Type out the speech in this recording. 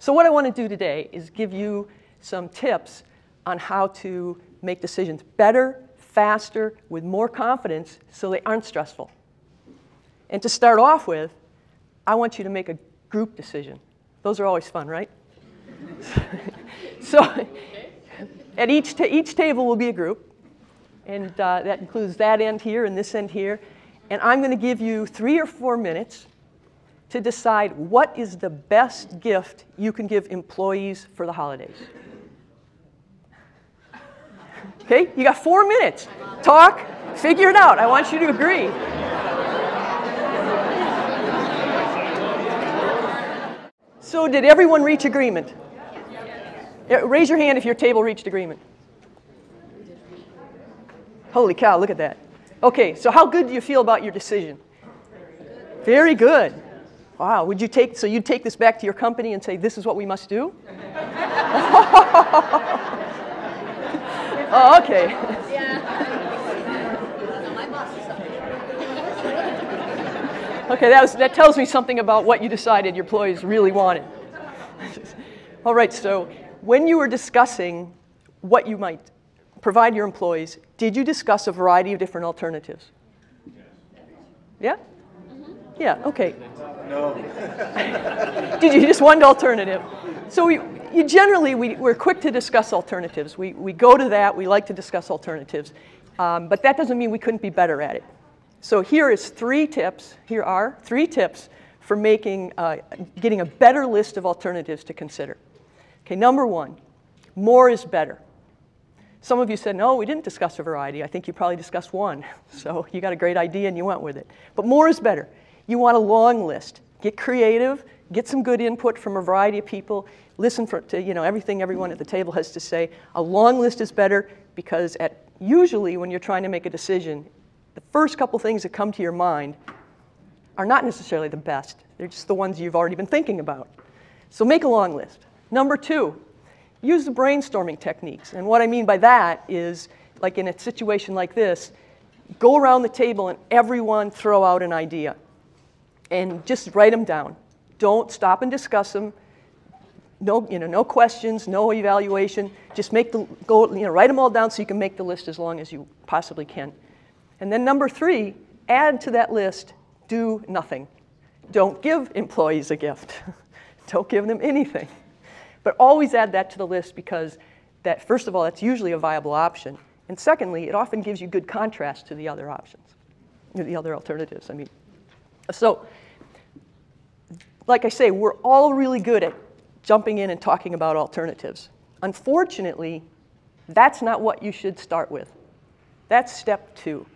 So what I want to do today is give you some tips on how to make decisions better, faster, with more confidence, so they aren't stressful. And to start off with, I want you to make a group decision. Those are always fun, right? So at each table will be a group, and that includes that end here and this end here. And I'm going to give you 3 or 4 minutes to decide what is the best gift you can give employees for the holidays. Okay, you got 4 minutes. Talk, figure it out. I want you to agree. So did everyone reach agreement? Yeah, raise your hand if your table reached agreement. Holy cow, look at that. Okay, so how good do you feel about your decision? Very good. Wow, you'd take this back to your company and say, this is what we must do? Oh, okay. Okay, that tells me something about what you decided your employees really wanted. All right, so when you were discussing what you might provide your employees, did you discuss a variety of different alternatives? Yeah? Yeah, okay. No. Did you just one alternative? So we're quick to discuss alternatives. We go to that, we like to discuss alternatives. But that doesn't mean we couldn't be better at it. So here are 3 tips for getting a better list of alternatives to consider. Okay, number 1, more is better. Some of you said, no, we didn't discuss a variety. I think you probably discussed one. So you got a great idea and you went with it. But more is better. You want a long list. Get creative, get some good input from a variety of people, listen to everything everyone at the table has to say. A long list is better because usually when you're trying to make a decision, the first couple things that come to your mind are not necessarily the best. They're just the ones you've already been thinking about. So make a long list. Number 2, use the brainstorming techniques. And what I mean by that is, like in a situation like this, go around the table and everyone throw out an idea. And just write them down. Don't stop and discuss them. No questions, no evaluation. Just write them all down so you can make the list as long as you possibly can. And then number 3, add to that list, do nothing. Don't give employees a gift. Don't give them anything. But always add that to the list because first of all, that's usually a viable option. And secondly, it often gives you good contrast to the other options, the other alternatives, I mean. So, like I say, we're all really good at jumping in and talking about alternatives. Unfortunately, that's not what you should start with. That's step 2.